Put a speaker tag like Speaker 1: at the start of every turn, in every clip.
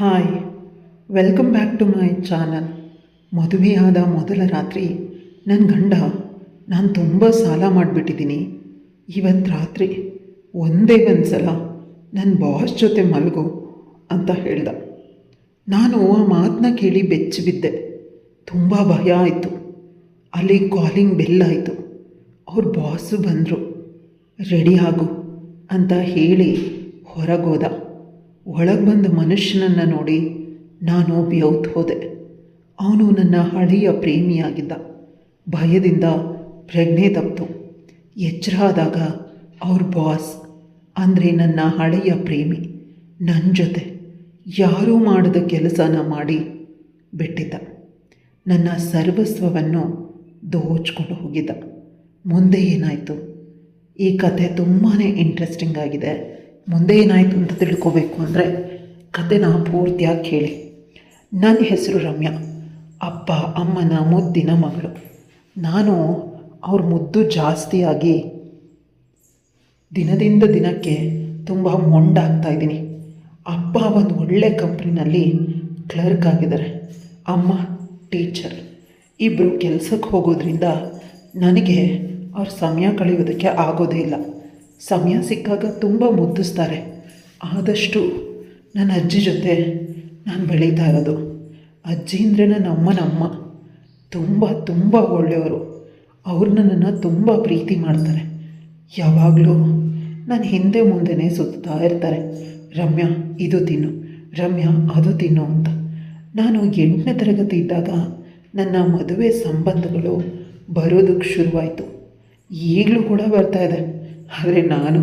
Speaker 1: Hi, welcome back to my channel. ಮದುವೆಯಾದ ಮೊದಲ ರಾತ್ರಿ ನನ್ನ ಗಂಡ ನಾನು ತುಂಬ ಸಾಲ ಮಾಡಿಬಿಟ್ಟಿದ್ದೀನಿ, ಇವತ್ತು ರಾತ್ರಿ ಒಂದೇ ಒಂದು ಸಲ ನನ್ನ ಬಾಸ್ ಜೊತೆ ಮಲಗು ಅಂತ ಹೇಳ್ದ. ನಾನು ಆ ಮಾತನ್ನ ಕೇಳಿ ಬೆಚ್ಚಿಬಿದ್ದೆ. ತುಂಬ ಭಯ ಆಯಿತು. ಅಲ್ಲಿ ಕಾಲಿಂಗ್ ಬೆಲ್ ಆಯಿತು. ಅವ್ರ ಬಾಸು ಬಂದರು. ರೆಡಿ ಆಗು ಅಂತ ಹೇಳಿ ಹೊರಗೋದ. ಒಳಗೆ ಬಂದ ಮನುಷ್ಯನನ್ನು ನೋಡಿ ನಾನು ಬೆವ್ತು ಹೋದೆ. ಅವನು ನನ್ನ ಹಳೆಯ ಪ್ರೇಮಿಯಾಗಿದ್ದ. ಭಯದಿಂದ ಪ್ರಜ್ಞೆ ತಪ್ಪಿತು. ಎಚ್ಚರ ಆದಾಗ ಅವ್ರ ಬಾಸ್ ಅಂದರೆ ನನ್ನ ಹಳೆಯ ಪ್ರೇಮಿ ನನ್ನ ಜೊತೆ ಯಾರೂ ಮಾಡದ ಕೆಲಸನ ಮಾಡಿ ಬಿಟ್ಟಿದ್ದ. ನನ್ನ ಸರ್ವಸ್ವವನ್ನು ದೋಚ್ಕೊಂಡು ಹೋಗಿದ್ದ. ಮುಂದೆ ಏನಾಯಿತು? ಈ ಕತೆ ತುಂಬಾ ಇಂಟ್ರೆಸ್ಟಿಂಗ್ ಆಗಿದೆ. ಮುಂದೆ ಏನಾಯಿತು ಅಂತ ತಿಳ್ಕೊಬೇಕು ಅಂದರೆ ಕತೆನ ಪೂರ್ತಿಯಾಗಿ ಕೇಳಿ. ನನ್ನ ಹೆಸರು ರಮ್ಯಾ. ಅಪ್ಪ ಅಮ್ಮನ ಮುದ್ದಿನ ಮಗಳು. ನಾನು ಅವ್ರ ಮುದ್ದು ಜಾಸ್ತಿಯಾಗಿ ದಿನದಿಂದ ದಿನಕ್ಕೆ ತುಂಬ ಮೊಂಡಾಗ್ತಾಯಿದ್ದೀನಿ. ಅಪ್ಪ ಒಂದು ಒಳ್ಳೆ ಕಂಪ್ನಿನಲ್ಲಿ ಕ್ಲರ್ಕ್ ಆಗಿದ್ದಾರೆ. ಅಮ್ಮ ಟೀಚರ್. ಇಬ್ಬರು ಕೆಲಸಕ್ಕೆ ಹೋಗೋದ್ರಿಂದ ನನಗೆ ಅವ್ರ ಸಮಯ ಕಳೆಯೋದಕ್ಕೆ ಆಗೋದೇ ಇಲ್ಲ. ಸಮಯ ಸಿಕ್ಕಾಗ ತುಂಬ ಮುದ್ದಿಸ್ತಾರೆ. ಆದಷ್ಟು ನನ್ನ ಅಜ್ಜಿ ಜೊತೆ ನಾನು ಬೆಳೀತಾ ಇರೋದು. ಅಜ್ಜಿ ಅಂದರೆ ನನ್ನ ಅಮ್ಮ ತುಂಬ ತುಂಬ ಒಳ್ಳೆಯವರು. ಅವ್ರು ನನ್ನನ್ನು ತುಂಬ ಪ್ರೀತಿ ಮಾಡ್ತಾರೆ. ಯಾವಾಗಲೂ ನನ್ನ ಹಿಂದೆ ಮುಂದೆನೇ ಸುತ್ತಾ ಇರ್ತಾರೆ. ರಮ್ಯಾ ಇದು ತಿನ್ನು, ರಮ್ಯಾ ಅದು ತಿನ್ನು ಅಂತ. ನಾನು 8ನೇ ತರಗತಿ ಇದ್ದಾಗ ನನ್ನ ಮದುವೆ ಸಂಬಂಧಗಳು ಬರೋದಕ್ಕೆ ಶುರುವಾಯಿತು. ಈಗಲೂ ಕೂಡ ಬರ್ತಾಯಿದೆ. ಆದರೆ ನಾನು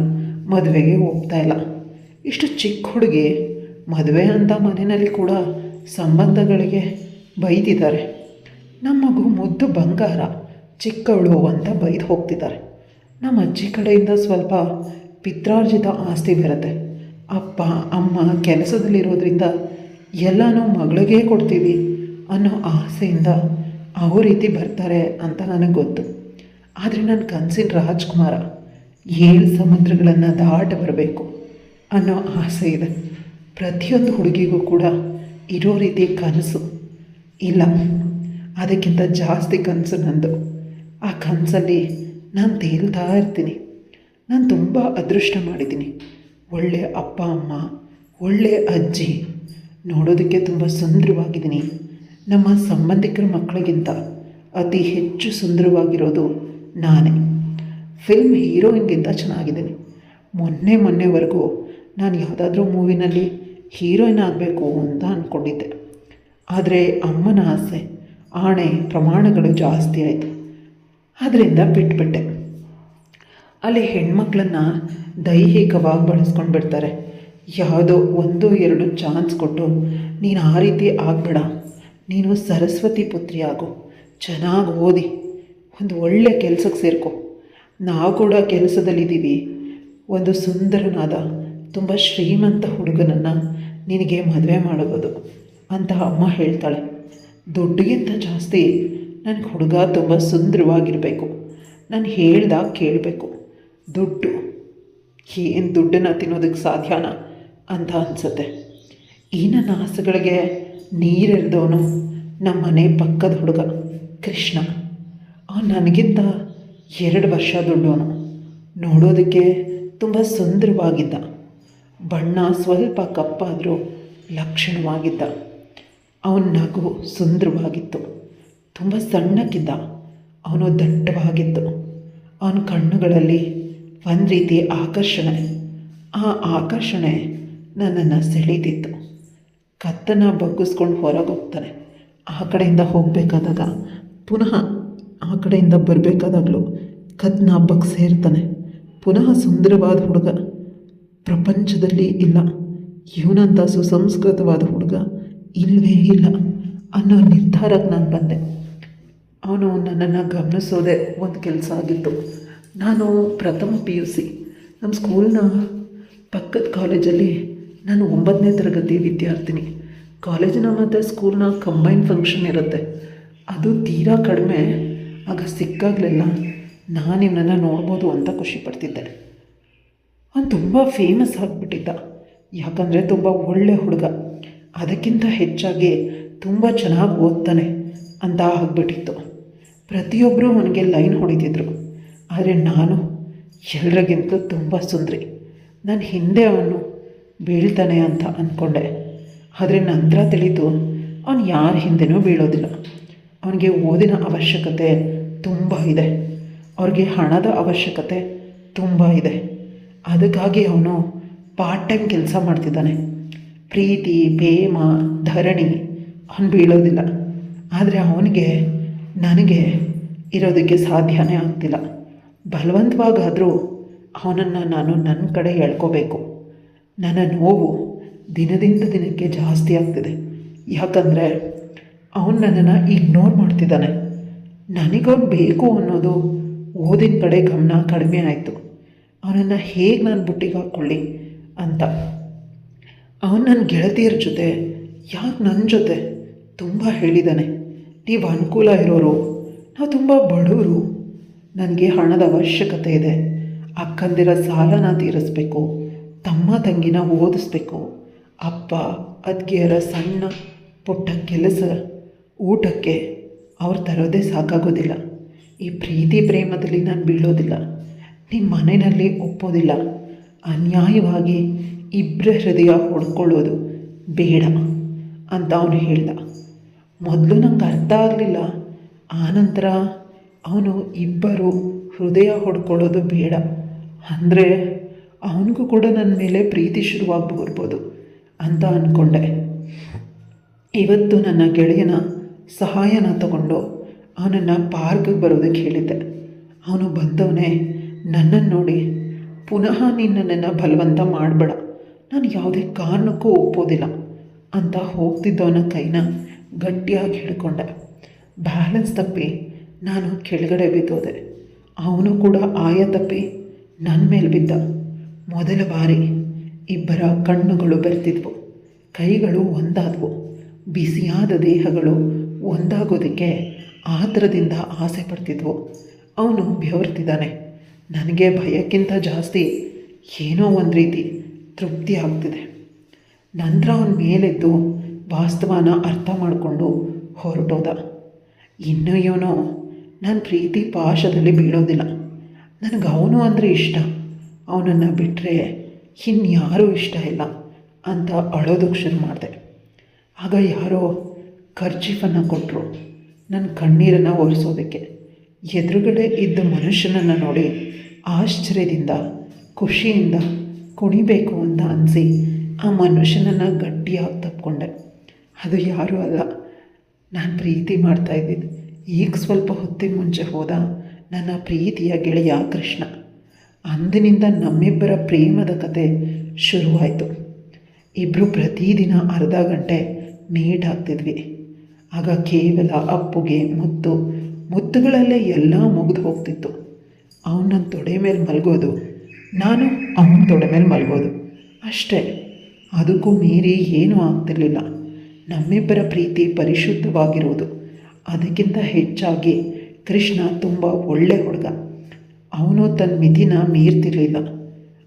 Speaker 1: ಮದುವೆಗೆ ಹೋಗ್ತಾ ಇಲ್ಲ. ಇಷ್ಟು ಚಿಕ್ಕ ಹುಡುಗಿ ಮದುವೆ ಅಂತ ಮನೆಯಲ್ಲಿ ಕೂಡ ಸಂಬಂಧಗಳಿಗೆ ಬೈದಿದ್ದಾರೆ. ನಮ್ಮ ಮಗು ಮುದ್ದು ಬಂಗಾರ, ಚಿಕ್ಕವಳು ಅಂತ ಬೈದು ಹೋಗ್ತಿದ್ದಾರೆ. ನಮ್ಮ ಅಜ್ಜಿ ಕಡೆಯಿಂದ ಸ್ವಲ್ಪ ಪಿತ್ರಾರ್ಜಿತ ಆಸ್ತಿ ಬರುತ್ತೆ. ಅಪ್ಪ ಅಮ್ಮ ಕೆಲಸದಲ್ಲಿರೋದ್ರಿಂದ ಎಲ್ಲನೂ ಮಗಳಿಗೆ ಕೊಡ್ತೀವಿ ಅನ್ನೋ ಆಸೆಯಿಂದ ಆ ರೀತಿ ಬರ್ತಾರೆ ಅಂತ ನನಗೆ ಗೊತ್ತು. ಆದರೆ ನನ್ನ ಕನಸಿನ ರಾಜ್ಕುಮಾರ 7 ಸಮುದ್ರಗಳನ್ನು ದಾಟ ಬರಬೇಕು ಅನ್ನೋ ಆಸೆ ಇದೆ. ಪ್ರತಿಯೊಂದು ಹುಡುಗಿಗೂ ಕೂಡ ಇರೋ ರೀತಿ ಕನಸು ಇಲ್ಲ, ಅದಕ್ಕಿಂತ ಜಾಸ್ತಿ ಕನಸು ನಂದು. ಆ ಕನಸಲ್ಲಿ ನಾನು ತೇಲ್ತಾ ಇರ್ತೀನಿ. ನಾನು ತುಂಬ ಅದೃಷ್ಟ ಮಾಡಿದ್ದೀನಿ. ಒಳ್ಳೆಯ ಅಪ್ಪ ಅಮ್ಮ, ಒಳ್ಳೆಯ ಅಜ್ಜಿ, ನೋಡೋದಕ್ಕೆ ತುಂಬ ಸುಂದರವಾಗಿದ್ದೀನಿ. ನಮ್ಮ ಸಂಬಂಧಿಕರ ಮಕ್ಕಳಿಗಿಂತ ಅತಿ ಹೆಚ್ಚು ಸುಂದರವಾಗಿರೋದು ನಾನೇ. ಫಿಲ್ಮ್ ಹೀರೋಯಿನ್ಗಿಂತ ಚೆನ್ನಾಗಿದ್ದೀನಿ. ಮೊನ್ನೆವರೆಗೂ ನಾನು ಯಾವುದಾದ್ರೂ ಮೂವಿನಲ್ಲಿ ಹೀರೋಯಿನ್ ಆಗಬೇಕು ಅಂತ ಅಂದ್ಕೊಂಡಿದ್ದೆ. ಆದರೆ ಅಮ್ಮನ ಆಸೆ, ಆಣೆ ಪ್ರಮಾಣಗಳು ಜಾಸ್ತಿ ಆಯಿತು. ಅದರಿಂದ ಬಿಟ್ಬಿಟ್ಟೆ. ಅಲ್ಲಿ ಹೆಣ್ಮಕ್ಳನ್ನು ದೈಹಿಕವಾಗಿ ಬಳಸ್ಕೊಂಡು ಬಿಡ್ತಾರೆ. ಯಾವುದೋ 1-2 ಚಾನ್ಸ್ ಕೊಟ್ಟು ನೀನು ಆ ರೀತಿ ಆಗಬೇಡ, ನೀನು ಸರಸ್ವತಿ ಪುತ್ರಿ ಆಗು, ಚೆನ್ನಾಗಿ ಓದಿ ಒಂದು ಒಳ್ಳೆ ಕೆಲಸಕ್ಕೆ ಸೇರ್ಕೊ, ನಾವು ಕೂಡ ಕೆಲಸದಲ್ಲಿದ್ದೀವಿ, ಒಂದು ಸುಂದರನಾದ ತುಂಬ ಶ್ರೀಮಂತ ಹುಡುಗನನ್ನು ನಿನಗೆ ಮದುವೆ ಮಾಡಬಹುದು ಅಂತ ಅಮ್ಮ ಹೇಳ್ತಾಳೆ. ದುಡ್ಡಿಗಿಂತ ಜಾಸ್ತಿ ನನಗೆ ಹುಡುಗ ತುಂಬ ಸುಂದರವಾಗಿರಬೇಕು, ನಾನು ಹೇಳ್ದಾಗ ಕೇಳಬೇಕು. ಏನು ದುಡ್ಡನ್ನು ತಿನ್ನೋದಕ್ಕೆ ಸಾಧ್ಯನಾ ಅಂತ ಅನಿಸುತ್ತೆ. ಈ ನನ್ನ ಆಸೆಗಳಿಗೆ ನೀರೆರೆದವನು ನಮ್ಮ ಮನೆ ಪಕ್ಕದ ಹುಡುಗ ಕೃಷ್ಣ. ಅವನು ನನಗಿಂತ 2 ವರ್ಷ ದೊಡ್ಡವನು. ನೋಡೋದಕ್ಕೆ ತುಂಬ ಸುಂದರವಾಗಿದ್ದ. ಬಣ್ಣ ಸ್ವಲ್ಪ ಕಪ್ಪಾದರೂ ಲಕ್ಷಣವಾಗಿದ್ದ. ಅವನ ನಗು ಸುಂದರವಾಗಿತ್ತು. ತುಂಬ ಸಣ್ಣಕ್ಕಿದ್ದ. ಅವನು ದಟ್ಟವಾಗಿತ್ತು. ಅವನ ಕಣ್ಣುಗಳಲ್ಲಿ ಒಂದು ರೀತಿ ಆಕರ್ಷಣೆ. ಆ ಆಕರ್ಷಣೆ ನನ್ನನ್ನು ಸೆಳೀತಿತ್ತು. ಕತ್ತನ್ನು ಬಗ್ಗಿಸ್ಕೊಂಡು ಹೊರಗೆ ಹೋಗ್ತಾನೆ. ಆ ಕಡೆಯಿಂದ ಹೋಗಬೇಕಾದಾಗ ಪುನಃ ಆ ಕಡೆಯಿಂದ ಬರಬೇಕಾದಾಗಲೂ ಕತ್ತನ್ನ ಹಬ್ಬಕ್ಕೆ ಸೇರ್ತಾನೆ. ಪುನಃ ಸುಂದರವಾದ ಹುಡುಗ ಪ್ರಪಂಚದಲ್ಲಿ ಇಲ್ಲ, ಇವನಂಥ ಸುಸಂಸ್ಕೃತವಾದ ಹುಡುಗ ಇಲ್ಲವೇ ಇಲ್ಲ ಅನ್ನೋ ನಿರ್ಧಾರಕ್ಕೆ ನಾನು ಬಂದೆ. ಅವನು ನನ್ನನ್ನು ಗಮನಿಸೋದೇ ಒಂದು ಕೆಲಸ ಆಗಿತ್ತು. ನಾನು ಪ್ರಥಮ PUC ನಮ್ಮ ಸ್ಕೂಲ್ನ ಪಕ್ಕದ ಕಾಲೇಜಲ್ಲಿ ನಾನು 9ನೇ ತರಗತಿ ವಿದ್ಯಾರ್ಥಿನಿ. ಕಾಲೇಜಿನ ಮತ್ತು ಸ್ಕೂಲ್ನ ಕಂಬೈನ್ ಫಂಕ್ಷನ್ ಇರುತ್ತೆ. ಅದು ತೀರಾ ಕಡಿಮೆ. ಆಗ ಸಿಕ್ಕಾಗಲೆಲ್ಲ ನಾನು ಇವನನ್ನು ನೋಡ್ಬೋದು ಅಂತ ಖುಷಿಪಡ್ತಿದ್ದೆ. ಅವನು ತುಂಬ ಫೇಮಸ್ ಆಗಿಬಿಟ್ಟಿದ್ದ. ಯಾಕಂದರೆ ತುಂಬ ಒಳ್ಳೆ ಹುಡುಗ. ಅದಕ್ಕಿಂತ ಹೆಚ್ಚಾಗಿ ತುಂಬ ಚೆನ್ನಾಗಿ ಓದ್ತಾನೆ ಅಂತ ಆಗಿಬಿಟ್ಟಿತ್ತು. ಪ್ರತಿಯೊಬ್ಬರೂ ಅವನಿಗೆ ಲೈನ್ ಹೊಡಿತಿದ್ರು. ಆದರೆ ನಾನು ಎಲ್ಲರಿಗಿಂತಲೂ ತುಂಬ ಸುಂದರಿ, ನನ್ನ ಹಿಂದೆ ಅವನು ಬೀಳ್ತಾನೆ ಅಂತ ಅಂದ್ಕೊಂಡೆ. ಆದರೆ ನಂತರ ತಿಳಿತು ಅವನು ಯಾರ ಹಿಂದೆನೂ ಬೀಳೋದಿಲ್ಲ. ಅವನಿಗೆ ಓದಿನ ಅವಶ್ಯಕತೆ ತುಂಬ ಇದೆ, ಅವ್ರಿಗೆ ಹಣದ ಅವಶ್ಯಕತೆ ತುಂಬ ಇದೆ. ಅದಕ್ಕಾಗಿ ಅವನು ಪಾರ್ಟ್ ಟೈಮ್ ಕೆಲಸ ಮಾಡ್ತಿದ್ದಾನೆ. ಪ್ರೀತಿ, ಪ್ರೇಮ, ಧರಣಿ ಅವನು ಬೀಳೋದಿಲ್ಲ. ಆದರೆ ಅವನಿಗೆ ನನಗೆ ಇರೋದಕ್ಕೆ ಸಾಧ್ಯನೇ ಆಗ್ತಿಲ್ಲ. ಬಲವಂತವಾಗಾದರೂ ಅವನನ್ನು ನಾನು ನನ್ನ ಕಡೆ ಎಳ್ಕೋಬೇಕು. ನನ್ನ ನೋವು ದಿನದಿಂದ ದಿನಕ್ಕೆ ಜಾಸ್ತಿ ಆಗ್ತಿದೆ. ಯಾಕಂದರೆ ಅವನು ನನ್ನನ್ನು ಇಗ್ನೋರ್ ಮಾಡ್ತಿದ್ದಾನೆ. ನನಗವನು ಬೇಕು ಅನ್ನೋದು ಓದಿನ ಕಡೆ ಗಮನ ಕಡಿಮೆ ಆಯಿತು. ಅವನನ್ನು ಹೇಗೆ ನಾನು ಬುಟ್ಟಿಗೆ ಹಾಕ್ಕೊಳ್ಳಿ ಅಂತ. ಅವನು ನನ್ನ ಗೆಳತಿಯರ ಜೊತೆ ಯಾಕೆ ನನ್ನ ಜೊತೆ ತುಂಬ ಹೇಳಿದ್ದಾನೆ. ನೀವು ಅನುಕೂಲ ಇರೋರು, ನಾವು ತುಂಬ ಬಡವರು, ನನಗೆ ಹಣದ ಅವಶ್ಯಕತೆ ಇದೆ, ಅಕ್ಕಂದಿರ ಸಾಲನ ತೀರಿಸ್ಬೇಕು, ತಮ್ಮ ತಂಗಿನ ಓದಿಸ್ಬೇಕು, ಅಪ್ಪ ಅತ್ತಿಗೆಯರ ಸಣ್ಣ ಪುಟ್ಟ ಕೆಲಸ ಊಟಕ್ಕೆ ಅವ್ರು ತರೋದೇ ಸಾಕಾಗೋದಿಲ್ಲ. ಈ ಪ್ರೀತಿ ಪ್ರೇಮದಲ್ಲಿ ನಾನು ಬೀಳೋದಿಲ್ಲ, ನಿಮ್ಮ ಮನೆಯಲ್ಲಿ ಒಪ್ಪೋದಿಲ್ಲ, ಅನ್ಯಾಯವಾಗಿ ಇಬ್ಬರ ಹೃದಯ ಹೊಡ್ಕೊಳ್ಳೋದು ಬೇಡ ಅಂತ ಅವನು ಹೇಳ್ದ. ಮೊದಲು ನಂಗೆ ಅರ್ಥ ಆಗಲಿಲ್ಲ. ಆನಂತರ ಅವನು ಇಬ್ಬರು ಹೃದಯ ಹೊಡ್ಕೊಳ್ಳೋದು ಬೇಡ ಅಂದರೆ ಅವನಿಗೂ ಕೂಡ ನನ್ನ ಮೇಲೆ ಪ್ರೀತಿ ಶುರುವಾಗ್ಬಿಡ್ಬೋದು ಅಂತ ಅಂದ್ಕೊಂಡೆ. ಇವತ್ತು ನನ್ನ ಗೆಳೆಯನ ಸಹಾಯನ ತಗೊಂಡು ಅವನನ್ನು ಪಾರ್ಕ್ಗೆ ಬರೋದಕ್ಕೆ ಹೇಳಿದ್ದೆ. ಅವನು ಬಂದವನೇ ನನ್ನನ್ನು ನೋಡಿ, ಪುನಃ ನೀನು ನನ್ನನ್ನು ಬಲವಂತ ಮಾಡಬೇಡ, ನಾನು ಯಾವುದೇ ಕಾರಣಕ್ಕೂ ಒಪ್ಪೋದಿಲ್ಲ ಅಂತ ಹೋಗ್ತಿದ್ದವನ ಕೈನ ಗಟ್ಟಿಯಾಗಿ ಹಿಡ್ಕೊಂಡೆ. ಬ್ಯಾಲೆನ್ಸ್ ತಪ್ಪಿ ನಾನು ಕೆಳಗಡೆ ಬಿದ್ದೋದೆ. ಅವನು ಕೂಡ ಆಯ ತಪ್ಪಿ ನನ್ನ ಮೇಲೆ ಬಿದ್ದ. ಮೊದಲ ಬಾರಿ ಇಬ್ಬರ ಕಣ್ಣುಗಳು ಬೆರೆತಿದ್ವು, ಕೈಗಳು ಒಂದಾದವು. ಬಿಸಿಯಾದ ದೇಹಗಳು ಒಂದಾಗೋದಕ್ಕೆ ಆತರದಿಂದ ಆಸೆ ಪಡ್ತಿದ್ವು. ಅವನು ಬೆವರ್ತಿದ್ದಾನೆ. ನನಗೆ ಭಯಕ್ಕಿಂತ ಜಾಸ್ತಿ ಏನೋ ಒಂದು ರೀತಿ ತೃಪ್ತಿ ಆಗ್ತಿದೆ. ನಂತರ ಅವನ ಮೇಲೆದ್ದು ವಾಸ್ತವನ ಅರ್ಥ ಮಾಡಿಕೊಂಡು ಹೊರಟೋದ. ಇನ್ನು ಇವನು ನನ್ನ ಪ್ರೀತಿ ಪಾಶದಲ್ಲಿ ಬೀಳೋದಿಲ್ಲ. ನನಗೆ ಅವನು ಅಂದರೆ ಇಷ್ಟ, ಅವನನ್ನು ಬಿಟ್ಟರೆ ಇನ್ಯಾರೂ ಇಷ್ಟ ಇಲ್ಲ ಅಂತ ಅಳೋದಕ್ಕೆ ಶುರು ಮಾಡಿದೆ. ಆಗ ಯಾರೋ ಖರ್ಚೀಫನ್ನು ಕೊಟ್ಟರು ನನ್ನ ಕಣ್ಣೀರನ್ನು ಒರೆಸೋದಕ್ಕೆ. ಎದುರುಗಡೆ ಇದ್ದ ಮನುಷ್ಯನನ್ನು ನೋಡಿ ಆಶ್ಚರ್ಯದಿಂದ, ಖುಷಿಯಿಂದ ಕುಣಿಬೇಕು ಅಂತ ಅನಿಸಿ ಆ ಮನುಷ್ಯನನ್ನು ಗಟ್ಟಿಯಾಗಿ ತಪ್ಪಿಕೊಂಡೆ. ಅದು ಯಾರೂ ಅಲ್ಲ, ನಾನು ಪ್ರೀತಿ ಮಾಡ್ತಾಯಿದ್ದಿದ್ದು ಈಗ ಸ್ವಲ್ಪ ಹೊತ್ತಿಗೆ ಮುಂಚೆ ಹೋದ ನನ್ನ ಪ್ರೀತಿಯ ಗೆಳೆಯ ಕೃಷ್ಣ. ಅಂದಿನಿಂದ ನಮ್ಮಿಬ್ಬರ ಪ್ರೇಮದ ಕತೆ ಶುರುವಾಯಿತು. ಇಬ್ಬರು ಪ್ರತಿದಿನ ಅರ್ಧ ಗಂಟೆ ಮೀಟ್ ಆಗ್ತಿದ್ವಿ. ಆಗ ಕೇವಲ ಅಪ್ಪುಗೆ ಮುತ್ತುಗಳಲ್ಲೇ ಎಲ್ಲ ಮುಗಿದು ಹೋಗ್ತಿತ್ತು. ಅವನ ನನ್ನ ತೊಡೆ ಮೇಲೆ ಮಲಗೋದು, ನಾನು ಅವನ ತೊಡೆ ಮೇಲೆ ಮಲಗೋದು ಅಷ್ಟೇ. ಅದಕ್ಕೂ ಮೀರಿ ಏನೂ ಆಗ್ತಿರ್ಲಿಲ್ಲ. ನಮ್ಮಿಬ್ಬರ ಪ್ರೀತಿ ಪರಿಶುದ್ಧವಾಗಿರುವುದು. ಅದಕ್ಕಿಂತ ಹೆಚ್ಚಾಗಿ ಕೃಷ್ಣ ತುಂಬ ಒಳ್ಳೆ ಹುಡುಗ. ಅವನು ತನ್ನ ಮಿತಿನ ಮೀರ್ತಿರ್ಲಿಲ್ಲ.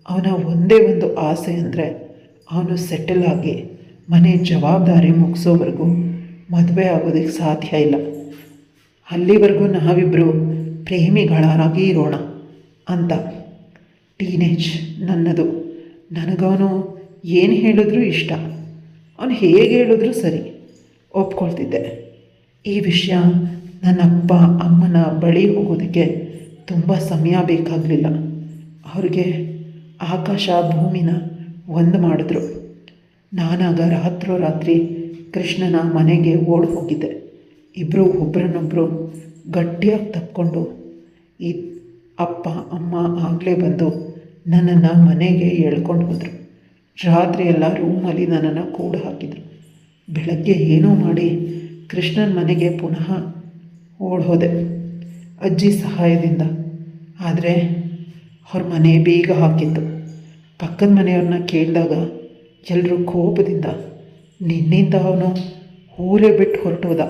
Speaker 1: ಅವನ ಒಂದೇ ಒಂದು ಆಸೆ ಅಂದರೆ ಅವನು ಸೆಟಲ್ ಆಗಿ ಮನೆ ಜವಾಬ್ದಾರಿ ಮುಗಿಸೋವರೆಗೂ ಮದುವೆ ಆಗೋದಕ್ಕೆ ಸಾಧ್ಯ ಇಲ್ಲ. ಅಲ್ಲಿವರೆಗೂ ನಾವಿಬ್ಬರು ಪ್ರೇಮಿಗಳಾಗಿ ಇರೋಣ ಅಂತ. ಟೀನೇಜ್ ನನ್ನದು. ನನಗವನು ಏನು ಹೇಳಿದ್ರೂ ಇಷ್ಟ, ಅವನು ಹೇಗೆ ಹೇಳಿದ್ರೂ ಸರಿ, ಒಪ್ಕೊಳ್ತಿದ್ದೆ. ಈ ವಿಷಯ ನನ್ನ ಅಪ್ಪ ಅಮ್ಮನ ಬಳಿ ಹೋಗೋದಕ್ಕೆ ತುಂಬ ಸಮಯ ಬೇಕಾಗಲಿಲ್ಲ. ಅವ್ರಿಗೆ ಆಕಾಶ ಭೂಮಿನ ಒಂದು ಮಾಡಿದ್ರು. ನಾನಾಗ ರಾತ್ರೋರಾತ್ರಿ ಕೃಷ್ಣನ ಮನೆಗೆ ಓಡಿ ಹೋಗಿದ್ದೆ. ಇಬ್ಬರು ಒಬ್ಬರನ್ನೊಬ್ಬರು ಗಟ್ಟಿಯಾಗಿ ತಪ್ಪಿಕೊಂಡು ಈ ಅಪ್ಪ ಅಮ್ಮ ಆಗಲೇ ಬಂದು ನನ್ನನ್ನು ಮನೆಗೆ ಎಳ್ಕೊಂಡು ಹೋದರು. ರಾತ್ರಿ ಎಲ್ಲ ರೂಮಲ್ಲಿ ನನ್ನನ್ನು ಕೂಡ ಹಾಕಿದರು. ಬೆಳಗ್ಗೆ ಏನೋ ಮಾಡಿ ಕೃಷ್ಣನ ಮನೆಗೆ ಪುನಃ ಓಡೋದೆ ಅಜ್ಜಿ ಸಹಾಯದಿಂದ. ಆದರೆ ಅವ್ರ ಮನೆ ಬೇಗ ಹಾಕಿತ್ತು. ಪಕ್ಕದ ಮನೆಯವ್ರನ್ನ ಕೇಳಿದಾಗ ಎಲ್ಲರೂ ಕೋಪದಿಂದ, ನಿನ್ನಿಂದ ಅವನು ಊರೇ ಬಿಟ್ಟು ಹೊರಟೋದ,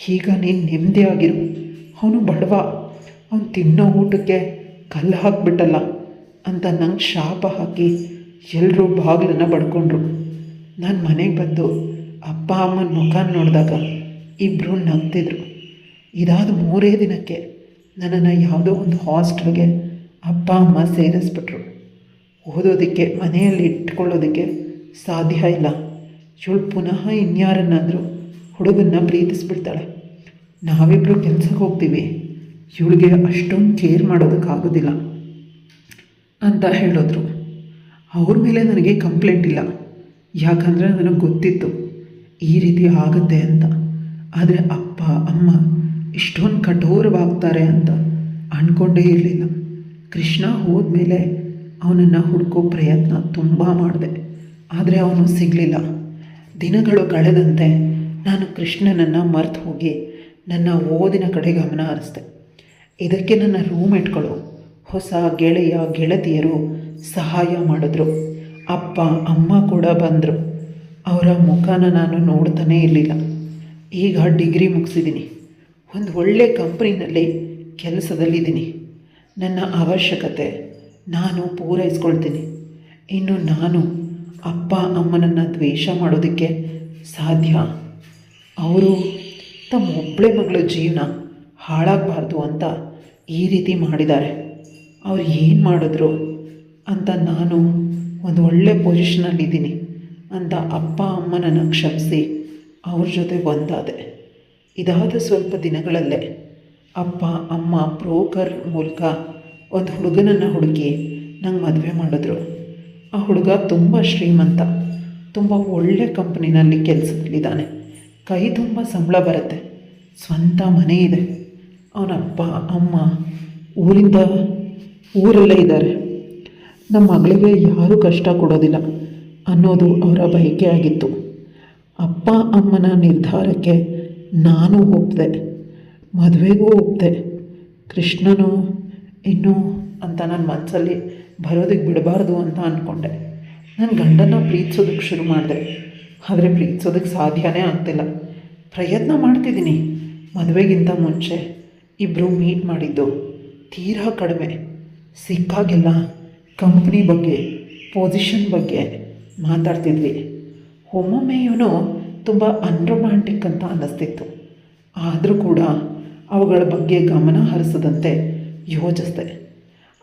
Speaker 1: ಈಗ ನೀನು ನೆಮ್ಮದಿಯಾಗಿರು, ಅವನು ಬಡವ, ಅವನು ತಿನ್ನೋ ಊಟಕ್ಕೆ ಕಲ್ಲು ಹಾಕಿಬಿಟ್ಟಲ್ಲ ಅಂತ ನಂಗೆ ಶಾಪ ಹಾಕಿ ಎಲ್ಲರೂ ಬಾಗಿಲನ್ನು ಬಡ್ಕೊಂಡ್ರು. ನಾನು ಮನೆಗೆ ಬಂದು ಅಪ್ಪ ಅಮ್ಮನ ಮುಖ ನೋಡಿದಾಗ ಇಬ್ಬರು ನಗ್ತಿದ್ರು. ಇದಾದ 3 ದಿನಕ್ಕೆ ನನ್ನನ್ನು ಯಾವುದೋ ಒಂದು ಹಾಸ್ಟೆಲ್ಗೆ ಅಪ್ಪ ಅಮ್ಮ ಸೇರಿಸ್ಬಿಟ್ರು. ಓದೋದಕ್ಕೆ ಮನೆಯಲ್ಲಿ ಇಟ್ಕೊಳ್ಳೋದಕ್ಕೆ ಸಾಧ್ಯ ಇಲ್ಲ. ಇವಳು ಪುನಃ ಇನ್ಯಾರನ್ನಾದರೂ ಹುಡುಗನ್ನ ಪ್ರೀತಿಸ್ಬಿಡ್ತಾಳೆ. ನಾವಿಬ್ಬರು ಕೆಲಸಕ್ಕೆ ಹೋಗ್ತೀವಿ, ಇವಳಿಗೆ ಅಷ್ಟೊಂದು ಕೇರ್ ಮಾಡೋದಕ್ಕಾಗೋದಿಲ್ಲ ಅಂತ ಹೇಳಿದ್ರು. ಅವ್ರ ಮೇಲೆ ನನಗೆ ಕಂಪ್ಲೇಂಟ್ ಇಲ್ಲ, ಯಾಕಂದರೆ ನನಗೆ ಗೊತ್ತಿತ್ತು ಈ ರೀತಿ ಆಗುತ್ತೆ ಅಂತ. ಆದರೆ ಅಪ್ಪ ಅಮ್ಮ ಇಷ್ಟೊಂದು ಕಠೋರವಾಗ್ತಾರೆ ಅಂತ ಅಂದ್ಕೊಂಡೇ ಇರಲಿಲ್ಲ. ಕೃಷ್ಣ ಹೋದ್ಮೇಲೆ ಅವನನ್ನು ಹುಡುಕೋ ಪ್ರಯತ್ನ ತುಂಬ ಮಾಡಿದೆ, ಆದರೆ ಅವನು ಸಿಗಲಿಲ್ಲ. ದಿನಗಳು ಕಳೆದಂತೆ ನಾನು ಕೃಷ್ಣನನ್ನು ಮರೆತು ಹೋಗಿ ನನ್ನ ಓದಿನ ಕಡೆ ಗಮನ ಹರಿಸಿದೆ. ಇದಕ್ಕೆ ನನ್ನ ರೂಮ್ಮೇಟ್ಗಳು, ಹೊಸ ಗೆಳೆಯ ಗೆಳತಿಯರು ಸಹಾಯ ಮಾಡಿದ್ರು. ಅಪ್ಪ ಅಮ್ಮ ಕೂಡ ಬಂದರು. ಅವರ ಮುಖನ ನಾನು ನೋಡ್ತಾನೇ ಇರಲಿಲ್ಲ. ಈಗ ಡಿಗ್ರಿ ಮುಗಿಸಿದ್ದೀನಿ, ಒಂದು ಒಳ್ಳೆ ಕಂಪ್ನಿನಲ್ಲಿ ಕೆಲಸದಲ್ಲಿದ್ದೀನಿ. ನನ್ನ ಅವಶ್ಯಕತೆ ನಾನು ಪೂರೈಸ್ಕೊಳ್ತೀನಿ. ಇನ್ನು ನಾನು ಅಪ್ಪ ಅಮ್ಮನನ್ನು ದ್ವೇಷ ಮಾಡೋದಕ್ಕೆ ಸಾಧ್ಯ? ಅವರು ತಮ್ಮ ಒಬ್ಬಳೆ ಮಗಳ ಜೀವನ ಹಾಳಾಗಬಾರ್ದು ಅಂತ ಈ ರೀತಿ ಮಾಡಿದ್ದಾರೆ. ಅವ್ರು ಏನು ಮಾಡಿದ್ರು ಅಂತ ನಾನು ಒಂದು ಒಳ್ಳೆ ಪೊಸಿಷನಲ್ಲಿದ್ದೀನಿ ಅಂತ ಅಪ್ಪ ಅಮ್ಮನನ್ನು ಕ್ಷಮಿಸಿ ಅವ್ರ ಜೊತೆ ಒಂದಾದೆ. ಇದಾದ ಸ್ವಲ್ಪ ದಿನಗಳಲ್ಲೇ ಅಪ್ಪ ಅಮ್ಮ ಬ್ರೋಕರ್ ಮೂಲಕ ಒಂದು ಹುಡುಗನನ್ನು ಹುಡುಕಿ ನಂಗೆ ಮದುವೆ ಮಾಡಿದ್ರು. ಆ ಹುಡುಗ ತುಂಬ ಶ್ರೀಮಂತ, ತುಂಬ ಒಳ್ಳೆ ಕಂಪ್ನಿನಲ್ಲಿ ಕೆಲಸದಲ್ಲಿದ್ದಾನೆ. ಕೈ ತುಂಬ ಸಂಬಳ ಬರುತ್ತೆ, ಸ್ವಂತ ಮನೆ ಇದೆ. ಅವನ ಅಪ್ಪ ಅಮ್ಮ ಊರಲ್ಲೇ ಇದ್ದಾರೆ. ನಮ್ಮ ಮಗಳಿಗೆ ಯಾರೂ ಕಷ್ಟ ಕೊಡೋದಿಲ್ಲ ಅನ್ನೋದು ಅವರ ಬಯಕೆ ಆಗಿತ್ತು. ಅಪ್ಪ ಅಮ್ಮನ ನಿರ್ಧಾರಕ್ಕೆ ನಾನು ಒಪ್ಪಿದೆ, ಮದುವೆಗೂ ಒಪ್ಪಿದೆ. ಕೃಷ್ಣನು ಇನ್ನೂ ಅಂತ ನನ್ನ ಮನಸ್ಸಲ್ಲಿ ಬರೋದಕ್ಕೆ ಬಿಡಬಾರ್ದು ಅಂತ ಅಂದ್ಕೊಂಡೆ. ನನ್ನ ಗಂಡನ ಪ್ರೀತಿಸೋದಕ್ಕೆ ಶುರು ಮಾಡಿದೆ, ಆದರೆ ಪ್ರೀತಿಸೋದಕ್ಕೆ ಸಾಧ್ಯನೇ ಆಗ್ತಿಲ್ಲ. ಪ್ರಯತ್ನ ಮಾಡ್ತಿದ್ದೀನಿ. ಮದುವೆಗಿಂತ ಮುಂಚೆ ಇಬ್ಬರು ಮೀಟ್ ಮಾಡಿದ್ದು ತೀರಾ ಕಡಿಮೆ. ಸಿಕ್ಕಾಗೆಲ್ಲ ಕಂಪ್ನಿ ಬಗ್ಗೆ, ಪೊಸಿಷನ್ ಬಗ್ಗೆ ಮಾತಾಡ್ತಿದ್ವಿ. ಒಮ್ಮೊಮ್ಮೆ ಇವನು ತುಂಬ ಅನ್ರೊಮ್ಯಾಂಟಿಕ್ ಅಂತ ಅನ್ನಿಸ್ತಿತ್ತು. ಆದರೂ ಕೂಡ ಅವುಗಳ ಬಗ್ಗೆ ಗಮನ ಹರಿಸದಂತೆ ಯೋಚಿಸಿದೆ.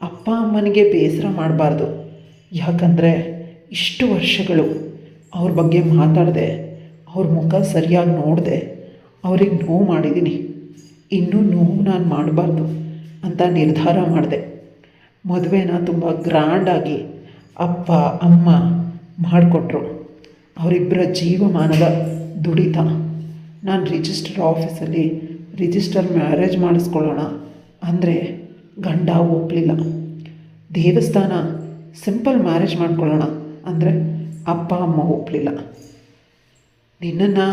Speaker 1: ಅಪ್ಪ ಅಮ್ಮನಿಗೆ ಬೇಸರ ಮಾಡಬಾರ್ದು, ಯಾಕಂದರೆ ಇಷ್ಟು ವರ್ಷಗಳು ಅವ್ರ ಬಗ್ಗೆ ಮಾತಾಡಿದೆ, ಅವ್ರ ಮುಖ ಸರಿಯಾಗಿ ನೋಡಿದೆ, ಅವ್ರಿಗೆ ನೋವು ಮಾಡಿದ್ದೀನಿ. ಇನ್ನೂ ನೋವು ನಾನು ಮಾಡಬಾರ್ದು ಅಂತ ನಿರ್ಧಾರ ಮಾಡಿದೆ. ಮದುವೆನ ತುಂಬ ಗ್ರ್ಯಾಂಡಾಗಿ ಅಪ್ಪ ಅಮ್ಮ ಮಾಡಿಕೊಟ್ರು. ಅವರಿಬ್ಬರ ಜೀವಮಾನದ ದುಡಿತ. ನಾನು ರಿಜಿಸ್ಟರ್ ಆಫೀಸಲ್ಲಿ ರಿಜಿಸ್ಟರ್ ಮ್ಯಾರೇಜ್ ಮಾಡಿಸ್ಕೊಳ್ಳೋಣ ಅಂದರೆ ಗಂಡ ಒಪ್ಪಲಿಲ್ಲ. ದೇವಸ್ಥಾನ ಸಿಂಪಲ್ ಮ್ಯಾರೇಜ್ ಮಾಡ್ಕೊಳ್ಳೋಣ ಅಂದರೆ ಅಪ್ಪ ಅಮ್ಮ ಒಪ್ಪಲಿಲ್ಲ. ನಿನ್ನನ್ನು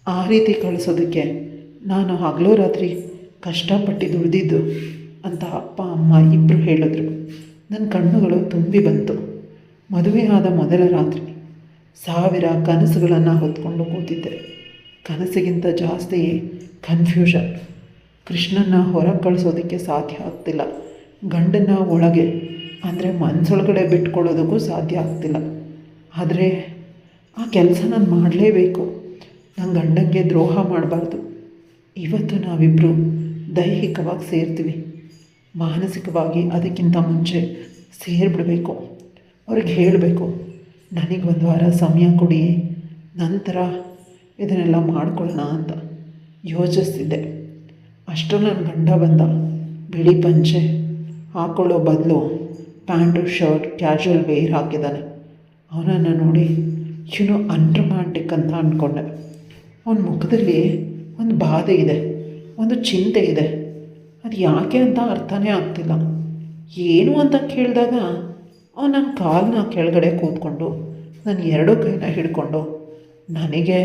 Speaker 1: ಆ ರೀತಿ ಕಳಿಸೋದಕ್ಕೆ ನಾನು ಹಗಲು ರಾತ್ರಿ ಕಷ್ಟಪಟ್ಟು ದುಡಿದಿದ್ದು ಅಂತ ಅಪ್ಪ ಅಮ್ಮ ಇಬ್ಬರು ಹೇಳಿದ್ರು. ನನ್ನ ಕಣ್ಣುಗಳು ತುಂಬಿ ಬಂತು. ಮದುವೆ ಆದ ಮೊದಲ ರಾತ್ರಿ 1000 ಕನಸುಗಳನ್ನು ಹೊತ್ಕೊಂಡು ಕೂತಿದ್ದೆ. ಕನಸಿಗಿಂತ ಜಾಸ್ತಿ ಕನ್ಫ್ಯೂಷನ್. ಕೃಷ್ಣನ ಹೊರಗೆ ಕಳಿಸೋದಕ್ಕೆ ಸಾಧ್ಯ ಆಗ್ತಿಲ್ಲ, ಗಂಡನ ಒಳಗೆ ಅಂದರೆ ಮನಸ್ಸೊಳಗಡೆ ಬಿಟ್ಕೊಳ್ಳೋದಕ್ಕೂ ಸಾಧ್ಯ ಆಗ್ತಿಲ್ಲ. ಆದರೆ ಆ ಕೆಲಸ ನಾನು ಮಾಡಲೇಬೇಕು. ನನ್ನ ಗಂಡನಿಗೆ ದ್ರೋಹ ಮಾಡಬಾರ್ದು. ಇವತ್ತು ನಾವಿಬ್ಬರು ದೈಹಿಕವಾಗಿ ಸೇರ್ತೀವಿ, ಮಾನಸಿಕವಾಗಿ ಅದಕ್ಕಿಂತ ಮುಂಚೆ ಸೇರಿಬಿಡಬೇಕು. ಅವ್ರಿಗೆ ಹೇಳಬೇಕು, ನನಗೆ 1 ವಾರ ಸಮಯ ಕೊಡಿ, ನಂತರ ಇದನ್ನೆಲ್ಲ ಮಾಡ್ಕೊಳ್ಳೋಣ ಅಂತ ಯೋಚಿಸ್ತಿದ್ದೆ. ಅಷ್ಟರಲ್ಲಿ ನನ್ನ ಗಂಡ ಬಂದ. ಬಿಳಿ ಪಂಚೆ ಹಾಕ್ಕೊಳ್ಳೋ ಬದಲು ಪ್ಯಾಂಟು ಶರ್ಟ್ ಕ್ಯಾಶುವಲ್ ವೇರ್ ಹಾಕಿದ್ದಾನೆ. ಅವನನ್ನು ನೋಡಿ ಇವನು ಅನ್ರೊಮ್ಯಾಂಟಿಕ್ ಅಂತ ಅಂದ್ಕೊಂಡೆ. ಅವನ ಮುಖದಲ್ಲಿ ಒಂದು ಬಾಧೆ ಇದೆ, ಒಂದು ಚಿಂತೆ ಇದೆ. ಅದು ಯಾಕೆ ಅಂತ ಅರ್ಥನೇ ಆಗ್ತಿಲ್ಲ. ಏನು ಅಂತ ಕೇಳಿದಾಗ ಅವನು ನನ್ನ ಕಾಲನ್ನ ಕೆಳಗಡೆ ಕೂತ್ಕೊಂಡು ನನ್ನ 2 ಕೈನ ಹಿಡ್ಕೊಂಡು, ನನಗೆ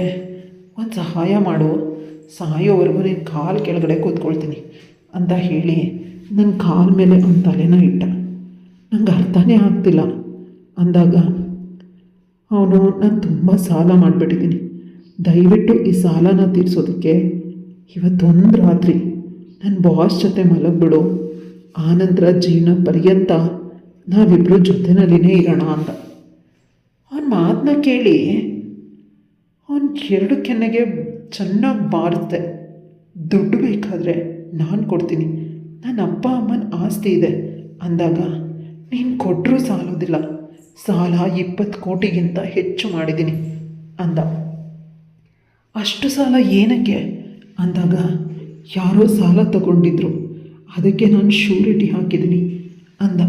Speaker 1: ಒಂದು ಸಹಾಯ ಮಾಡು, ಸಾಯೋವರೆಗೂ ನಿನ್ನ ಕಾಲು ಕೆಳಗಡೆ ಕೂತ್ಕೊಳ್ತೀನಿ ಅಂತ ಹೇಳಿ ನನ್ನ ಕಾಲ ಮೇಲೆ ಅವನ ತಲೆನ ಇಟ್ಟ. ನಂಗೆ ಅರ್ಥನೇ ಆಗ್ತಿಲ್ಲ ಅಂದಾಗ ಅವನು, ನಾನು ತುಂಬ ಸಾಲ ಮಾಡಿಬಿಟ್ಟಿದ್ದೀನಿ, ದಯವಿಟ್ಟು ಈ ಸಾಲನ ತೀರಿಸೋದಕ್ಕೆ ಇವತ್ತೊಂದು ರಾತ್ರಿ ನನ್ನ ಬಾಸ್ ಜೊತೆ ಮಲಗಿಬಿಡು, ಆನಂತರ ಜೀವನ ಪರ್ಯಂತ ನಾವಿಬ್ಬರು ಜೊತೆಯಲ್ಲಿನೇ ಇರೋಣ ಅಂತ. ಅವನ ಮಾತನ್ನ ಕೇಳಿ ಅವನು 2 ಕೆನ್ನೆಗೆ ಚೆನ್ನಾಗಿ ಬಾರಿಸ್ದೆ. ದುಡ್ಡು ಬೇಕಾದರೆ ನಾನು ಕೊಡ್ತೀನಿ, ನನ್ನ ಅಪ್ಪ ಅಮ್ಮನ ಆಸ್ತಿ ಇದೆ ಅಂದಾಗ, ನೀನು ಕೊಟ್ಟರೂ ಸಾಲೋದಿಲ್ಲ, ಸಾಲ 20 ಕೋಟಿಗಿಂತ ಹೆಚ್ಚು ಮಾಡಿದ್ದೀನಿ ಅಂದ. ಅಷ್ಟು ಸಾಲ ಏನಕ್ಕೆ ಅಂದಾಗ, ಯಾರೋ ಸಾಲ ತಗೊಂಡಿದ್ರು, ಅದಕ್ಕೆ ನಾನು ಶ್ಯೂರಿಟಿ ಹಾಕಿದ್ದೀನಿ ಅಂದ.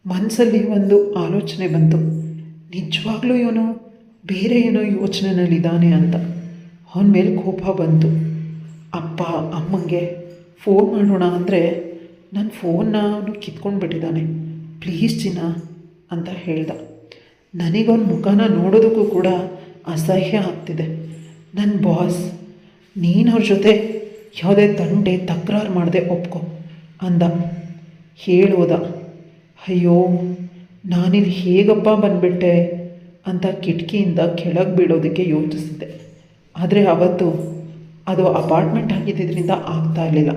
Speaker 1: ಮನಸ್ಸಲ್ಲಿ ಒಂದು ಆಲೋಚನೆ ಬಂತು, ನಿಜವಾಗ್ಲೂ ಇವನು ಬೇರೆ ಏನೋ ಯೋಚನೆಯಲ್ಲಿದ್ದಾನೆ ಅಂತ. ಅವನ ಮೇಲೆ ಕೋಪ ಬಂತು. ಅಪ್ಪ ಅಮ್ಮಂಗೆ ಫೋನ್ ಮಾಡೋಣ ಅಂದರೆ ನನ್ನ ಫೋನ್ನ ಅವನು ಕಿತ್ಕೊಂಡ್ಬಿಟ್ಟಿದ್ದಾನೆ, ಪ್ಲೀಸ್ ಚಿನ್ನ ಅಂತ ಹೇಳ್ದ. ನನಗವನ ಮುಖನ ನೋಡೋದಕ್ಕೂ ಕೂಡ ಅಸಹ್ಯ ಆಗ್ತಿದೆ. ನನ್ನ ಬಾಸ್, ನೀನು ಅವ್ರ ಜೊತೆ ಯಾವುದೇ ತಂಡೆ ತಕರಾರು ಮಾಡದೆ ಒಪ್ಕೊ ಅಂದ. ಹೇಳೋದ. ಅಯ್ಯೋ, ನಾನಿಲ್ಲಿ ಹೇಗಪ್ಪ ಬಂದುಬಿಟ್ಟೆ ಅಂತ ಕಿಟಕಿಯಿಂದ ಕೆಳಗೆ ಬೀಳೋದಕ್ಕೆ ಯೋಚಿಸಿದ್ದೆ. ಆದರೆ ಅವತ್ತು ಅದು ಅಪಾರ್ಟ್ಮೆಂಟ್ ಆಗಿದ್ದರಿಂದ ಆಗ್ತಾ ಇರಲಿಲ್ಲ.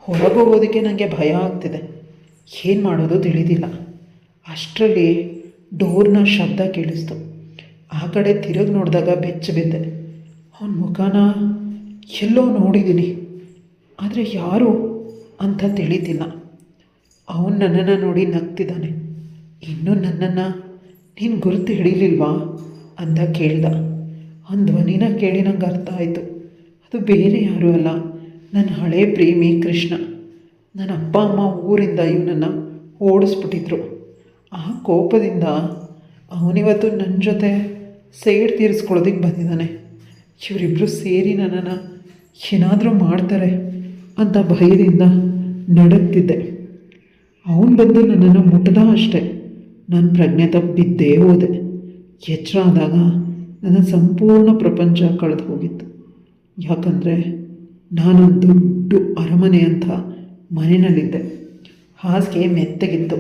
Speaker 1: ಹೊರಗೆ ಹೋಗೋದಕ್ಕೆ ನನಗೆ ಭಯ ಆಗ್ತಿದೆ, ಏನು ಮಾಡೋದು ತಿಳಿದಿಲ್ಲ. ಅಷ್ಟರಲ್ಲಿ ಡೋರ್ನ ಶಬ್ದ ಕೇಳಿಸ್ತು. ಆ ಕಡೆ ತಿರುಗಿ ನೋಡಿದಾಗ ಬೆಚ್ಚ ಬಿದ್ದೆ. ಅವನ ಮುಖನ ಎಲ್ಲೋ ನೋಡಿದ್ದೀನಿ, ಆದರೆ ಯಾರು ಅಂತ ತಿಳಿತಿಲ್ಲ. ಅವನು ನನ್ನನ್ನು ನೋಡಿ ನಗ್ತಿದ್ದಾನೆ. ಇನ್ನೂ ನನ್ನನ್ನು ನೀನು ಗುರುತು ಹಿಡಿಲಿಲ್ವಾ ಅಂತ ಕೇಳ್ದ. ಅವನ ಧ್ವನಿನ ಕೇಳಿ ನಂಗೆ ಅರ್ಥ ಆಯಿತು, ಅದು ಬೇರೆ ಯಾರೂ ಅಲ್ಲ, ನನ್ನ ಹಳೇ ಪ್ರೇಮಿ ಕೃಷ್ಣ. ನನ್ನ ಅಪ್ಪ ಅಮ್ಮ ಊರಿಂದ ಇವನನ್ನು ಓಡಿಸ್ಬಿಟ್ಟಿದ್ರು. ಆ ಕೋಪದಿಂದ ಅವನಿವತ್ತು ನನ್ನ ಜೊತೆ ಸೇಡ್ ತೀರಿಸ್ಕೊಳ್ಳೋದಕ್ಕೆ ಬಂದಿದ್ದಾನೆ. ಇವರಿಬ್ಬರು ಸೇರಿ ನನ್ನನ್ನು ಏನಾದರೂ ಮಾಡ್ತಾರೆ ಅಂತ ಭಯದಿಂದ ನಡುಗ್ತಿದ್ದೆ. ಅವನು ಬಂದು ನನ್ನನ್ನು ಮುಟ್ಟದ ಅಷ್ಟೆ ನಾನು ಪ್ರಜ್ಞೆ ತಪ್ಪಿದ್ದೇ ಹೋದೆ. ಎಚ್ಚರ ಆದಾಗ ನನ್ನ ಸಂಪೂರ್ಣ ಪ್ರಪಂಚ ಕಳೆದು ಹೋಗಿತ್ತು. ಯಾಕಂದರೆ ನಾನೊಂದು ದೊಡ್ಡ ಅರಮನೆ ಅಂತ ಮನೆಯಲ್ಲಿದ್ದೆ. ಹಾಸಿಗೆ ಮೆತ್ತಗಿತ್ತು,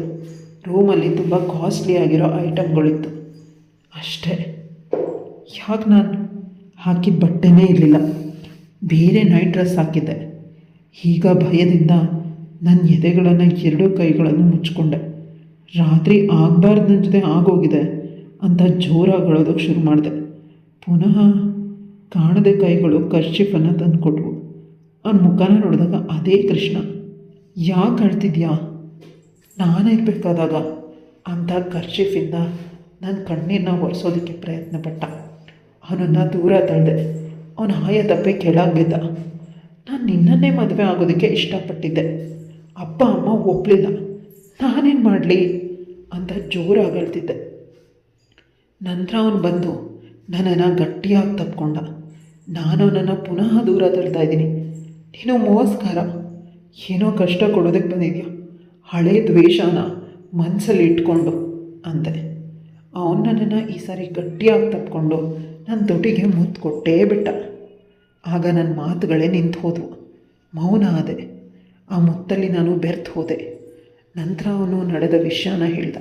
Speaker 1: ರೂಮಲ್ಲಿ ತುಂಬ ಕಾಸ್ಟ್ಲಿ ಆಗಿರೋ ಐಟಮ್ಗಳಿತ್ತು ಅಷ್ಟೇ. ಯಾಕೆ ನಾನು ಹಾಕಿದ ಬಟ್ಟೆನೇ ಇರಲಿಲ್ಲ, ಬೇರೆ ನೈಟ್ ಡ್ರೆಸ್ ಹಾಕಿದ್ದೆ. ಈಗ ಭಯದಿಂದ ನನ್ನ ಎದೆಗಳನ್ನು 2 ಕೈಗಳನ್ನು ಮುಚ್ಚಿಕೊಂಡೆ. ರಾತ್ರಿ ಆಗಬಾರ್ದು, ನನ್ನ ಜೊತೆ ಆಗೋಗಿದೆ ಅಂತ ಜೋರಾಗಿ ಅಳೋದಕ್ಕೆ ಶುರು ಮಾಡಿದೆ. ಪುನಃ ಕಾಣದೆ ಕೈಗಳು ಕರ್ಚಿಫನ್ನು ತಂದು ಕೊಟ್ಟವು. ಅವನ ಮುಖನ ನೋಡಿದಾಗ, ಅದೇ ಕೃಷ್ಣ. ಯಾಕೆ ಅಳ್ತಿದ್ಯಾ, ನಾನಿರಬೇಕಾದಾಗ ಅಂತ ಕರ್ಚಿಫಿಂದ ನನ್ನ ಕಣ್ಣೀರನ್ನ ಒರೆಸೋದಕ್ಕೆ ಪ್ರಯತ್ನ ಪಟ್ಟ. ಅವನನ್ನು ದೂರ ತಳ್ಳಿದೆ. ಅವನ ಆಯ ತಪ್ಪೆ ಕೆಳಗೆ ಬಿದ್ದ. ನಾನು ನಿನ್ನನ್ನೇ ಮದುವೆ ಆಗೋದಕ್ಕೆ ಇಷ್ಟಪಟ್ಟಿದ್ದೆ, ಅಪ್ಪ ಅಮ್ಮ ಒಪ್ಪಲಿಲ್ಲ, ನಾನೇನು ಮಾಡಲಿ ಅಂತ ಜೋರಾಗಿ ಅಳ್ತಿದ್ದೆ. ನಂತರ ಅವನು ಬಂದು ನನ್ನನ್ನು ಗಟ್ಟಿಯಾಗಿ ತಪ್ಕೊಂಡ. ನಾನು ಅವನನ್ನು ಪುನಃ ದೂರ ತಳ್ತಾ ಇದ್ದೀನಿ. ನೀನು ಮೋಸ್ಕರ ಏನೋ ಕಷ್ಟ ಕೊಡೋದಕ್ಕೆ ಬಂದಿದ್ಯಾ, ಹಳೇ ದ್ವೇಷನ ಮನಸ್ಸಲ್ಲಿ ಇಟ್ಕೊಂಡು ಅಂದೆ. ಅವನು ನನ್ನನ್ನು ಈ ಸಾರಿ ಗಟ್ಟಿಯಾಗಿ ತಪ್ಕೊಂಡು ನನ್ನ ತೊಟಿಗೆ ಮುತ್ತು ಕೊಟ್ಟೇ ಬಿಟ್ಟ. ಆಗ ನನ್ನ ಮಾತುಗಳೇ ನಿಂತು ಹೋದವು, ಮೌನ ಆದೆ. ಆ ಮುತ್ತಲ್ಲಿ ನಾನು ಬೆರ್ತು ಹೋದೆ. ನಂತರ ಅವನು ನಡೆದ ವಿಷಯನ ಹೇಳ್ದ.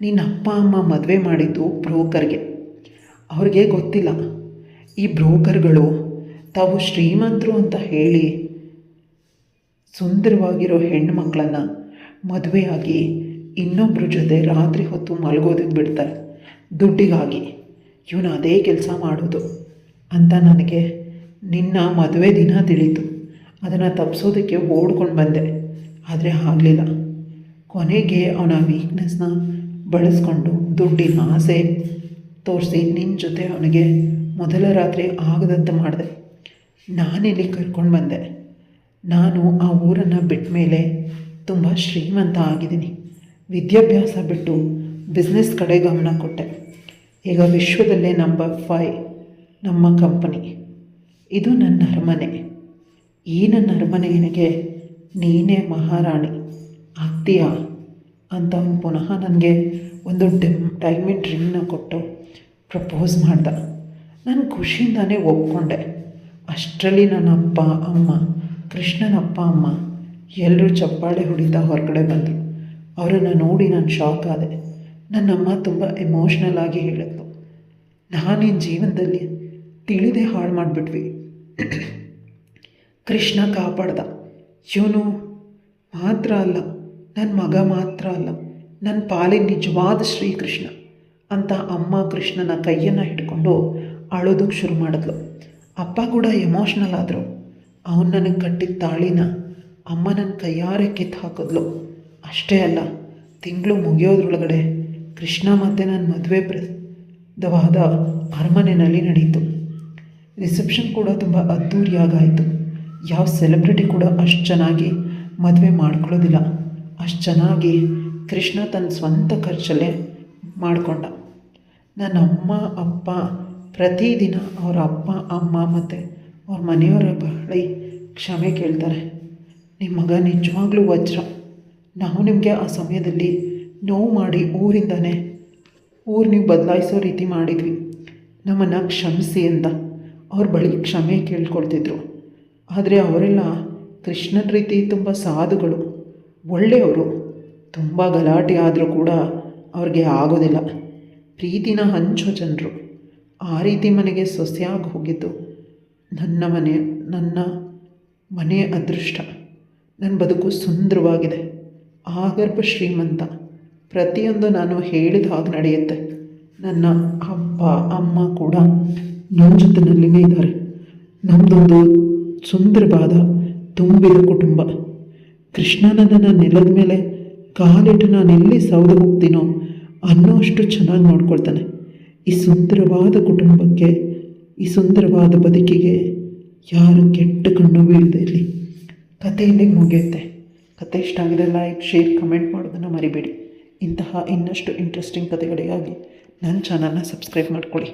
Speaker 1: ನಿನ್ನ ಅಪ್ಪ ಅಮ್ಮ ಮದುವೆ ಮಾಡಿದ್ದು ಬ್ರೋಕರ್ಗೆ. ಅವ್ರಿಗೆ ಗೊತ್ತಿಲ್ಲ, ಈ ಬ್ರೋಕರ್ಗಳು ತಾವು ಶ್ರೀಮಂತರು ಅಂತ ಹೇಳಿ ಸುಂದರವಾಗಿರೋ ಹೆಣ್ಣು ಮಕ್ಕಳನ್ನು ಮದುವೆಯಾಗಿ ಇನ್ನೊಬ್ಬರ ಜೊತೆ ರಾತ್ರಿ ಹೊತ್ತು ಮಲಗೋದಕ್ಕೆ ಬಿಡ್ತಾರೆ ದುಡ್ಡಿಗಾಗಿ. ಇವನು ಅದೇ ಕೆಲಸ ಮಾಡೋದು ಅಂತ ನನಗೆ ನಿನ್ನ ಮದುವೆ ದಿನ ತಿಳಿತು. ಅದನ್ನು ತಪ್ಪಿಸೋದಕ್ಕೆ ಓಡ್ಕೊಂಡು ಬಂದೆ, ಆದರೆ ಆಗಲಿಲ್ಲ. ಕೊನೆಗೆ ಅವನ ವೀಕ್ನೆಸ್ನ ಬಳಸ್ಕೊಂಡು ದುಡ್ಡಿನ ಆಸೆ ತೋರಿಸಿ ನಿನ್ನ ಜೊತೆ ಅವನಿಗೆ ಮೊದಲ ರಾತ್ರಿ ಆಗದಂತೆ ಮಾಡಿದೆ. ನಾನಿಲ್ಲಿ ಕರ್ಕೊಂಡು ಬಂದೆ. ನಾನು ಆ ಊರನ್ನು ಬಿಟ್ಟ ಮೇಲೆ ತುಂಬ ಶ್ರೀಮಂತ ಆಗಿದ್ದೀನಿ. ವಿದ್ಯಾಭ್ಯಾಸ ಬಿಟ್ಟು ಬಿಸ್ನೆಸ್ ಕಡೆ ಗಮನ ಕೊಟ್ಟೆ. ಈಗ ವಿಶ್ವದಲ್ಲೇ ನಂಬರ್ 5 ನಮ್ಮ ಕಂಪನಿ. ಇದು ನನ್ನ ಅರಮನೆ. ಈ ನನ್ನ ಅರಮನೆಗೆ ನೀನೇ ಮಹಾರಾಣಿ ಆಗ್ತೀಯಾ ಅಂತ ಅವನು ಪುನಃ ನನಗೆ ಒಂದು ಡೈಮಂಡ್ ರಿಂಗ್ನ ಕೊಟ್ಟು ಪ್ರಪೋಸ್ ಮಾಡ್ದ. ನಾನು ಖುಷಿಯಿಂದಾನೇ ಒಪ್ಕೊಂಡೆ. ಅಷ್ಟರಲ್ಲಿ ನನ್ನ ಅಪ್ಪ ಅಮ್ಮ, ಕೃಷ್ಣನ ಅಪ್ಪ ಅಮ್ಮ ಎಲ್ಲರೂ ಚಪ್ಪಾಳೆ ಹೊಡಿತಾ ಹೊರಗಡೆ ಬಂದರು. ಅವರನ್ನು ನೋಡಿ ನಾನು ಶಾಕ್ ಆದೆ. ನನ್ನಮ್ಮ ತುಂಬ ಎಮೋಷ್ನಲ್ ಆಗಿ ಹೇಳಿದ್ಲು, ನಾನಿನ್ನ ಜೀವನದಲ್ಲಿ ತಿಳಿದೇ ಹಾಳು ಮಾಡಿಬಿಟ್ವಿ. ಕೃಷ್ಣ ಕಾಪಾಡ್ದ. ಇವನು ಮಾತ್ರ ಅಲ್ಲ, ನನ್ನ ಮಗ ಮಾತ್ರ ಅಲ್ಲ, ನನ್ನ ಪಾಲಿನ ನಿಜವಾದ ಶ್ರೀಕೃಷ್ಣ ಅಂತ ಅಮ್ಮ ಕೃಷ್ಣನ ಕೈಯನ್ನು ಹಿಡ್ಕೊಂಡು ಅಳೋದಕ್ಕೆ ಶುರು ಮಾಡಿದ್ಲು. ಅಪ್ಪ ಕೂಡ ಎಮೋಷ್ನಲ್ ಆದರು. ಅವನು ನನಗೆ ಕಟ್ಟಿದ ತಾಳಿನ ಅಮ್ಮ ನನ್ನ ಕೈಯಾರೆ ಕಿತ್ತು ಹಾಕಿದ್ಲು. ಅಷ್ಟೇ ಅಲ್ಲ, ತಿಂಗಳು ಮುಗಿಯೋದ್ರೊಳಗಡೆ ಕೃಷ್ಣ ಮತ್ತು ನನ್ನ ಮದುವೆ ಪ್ರದವಾದ ಅರಮನೆಯಲ್ಲಿ ನಡೀತು. ರಿಸೆಪ್ಷನ್ ಕೂಡ ತುಂಬ ಅದ್ಧೂರಿಯಾಗಾಯಿತು. ಯಾವ ಸೆಲೆಬ್ರಿಟಿ ಕೂಡ ಅಷ್ಟು ಚೆನ್ನಾಗಿ ಮದುವೆ ಮಾಡ್ಕೊಳ್ಳೋದಿಲ್ಲ. ಅಷ್ಟು ಚೆನ್ನಾಗಿ ಕೃಷ್ಣ ತನ್ನ ಸ್ವಂತ ಖರ್ಚಲ್ಲೇ ಮಾಡಿಕೊಂಡ. ನನ್ನ ಅಮ್ಮ ಅಪ್ಪ ಪ್ರತಿದಿನ ಅವರ ಅಪ್ಪ ಅಮ್ಮ ಮತ್ತು ಅವ್ರ ಮನೆಯವರ ಬಳಿ ಕ್ಷಮೆ ಕೇಳ್ತಾರೆ. ನಿಮ್ಮ ಮಗ ನಿಜವಾಗ್ಲೂ ವಜ್ರ. ನಾವು ನಿಮಗೆ ಆ ಸಮಯದಲ್ಲಿ ನೋವು ಮಾಡಿ ಊರು ನೀವು ಬದಲಾಯಿಸೋ ರೀತಿ ಮಾಡಿದ್ವಿ, ನಮ್ಮನ್ನು ಕ್ಷಮಿಸಿ ಅಂತ ಅವ್ರ ಬಳಿ ಕ್ಷಮೆ ಕೇಳ್ಕೊಳ್ತಿದ್ರು. ಆದರೆ ಅವರೆಲ್ಲ ಕೃಷ್ಣನ ರೀತಿ ತುಂಬ ಸಾಧುಗಳು, ಒಳ್ಳೆಯವರು. ತುಂಬ ಗಲಾಟೆ ಆದರೂ ಕೂಡ ಅವ್ರಿಗೆ ಆಗೋದಿಲ್ಲ. ಪ್ರೀತಿನ ಹಂಚೋ ಜನರು. ಆ ರೀತಿ ಮನೆಗೆ ಸೊಸೆಯಾಗಿ ಹೋಗಿದ್ದು ನನ್ನ ಮನೆಯ ಅದೃಷ್ಟ. ನನ್ನ ಬದುಕು ಸುಂದರವಾಗಿದೆ, ಆಗರ್ಭ ಶ್ರೀಮಂತ. ಪ್ರತಿಯೊಂದು ನಾನು ಹೇಳಿದ ಹಾಗೆ ನಡೆಯುತ್ತೆ. ನನ್ನ ಅಪ್ಪ ಅಮ್ಮ ಕೂಡ ನನ್ನ ಜೊತೆಯಲ್ಲಿನೇ ಇದ್ದಾರೆ. ನಮ್ಮದೊಂದು ಸುಂದರವಾದ ತುಂಬಿದ ಕುಟುಂಬ. ಕೃಷ್ಣನನ್ನು ನೆಲದ ಮೇಲೆ ಕಾಲಿಟ್ಟು ನಾನು ಎಲ್ಲಿ ಸೌದು ಹೋಗ್ತೀನೋ ಅನ್ನೋಷ್ಟು ಚೆನ್ನಾಗಿ ನೋಡ್ಕೊಳ್ತಾನೆ. ಈ ಸುಂದರವಾದ ಕುಟುಂಬಕ್ಕೆ, ಈ ಸುಂದರವಾದ ಬದುಕಿಗೆ ಯಾರು ಕೆಟ್ಟ ಕಣ್ಣು ಬೀಳದೆ ಇಲ್ಲಿ. ಕತೆ ಇಲ್ಲಿಗೆ ಮುಗಿಯುತ್ತೆ. ಕತೆ ಇಷ್ಟ ಆಗಿದೆ ಲೈಕ್, ಶೇರ್, ಕಮೆಂಟ್ ಮಾಡೋದನ್ನು ಮರಿಬೇಡಿ. ಇಂತಹ ಇನ್ನಷ್ಟು ಇಂಟ್ರೆಸ್ಟಿಂಗ್ ಕತೆಗಳಿಗಾಗಿ ನನ್ನ ಚಾನಲ್ನ ಸಬ್ಸ್ಕ್ರೈಬ್ ಮಾಡ್ಕೊಳ್ಳಿ.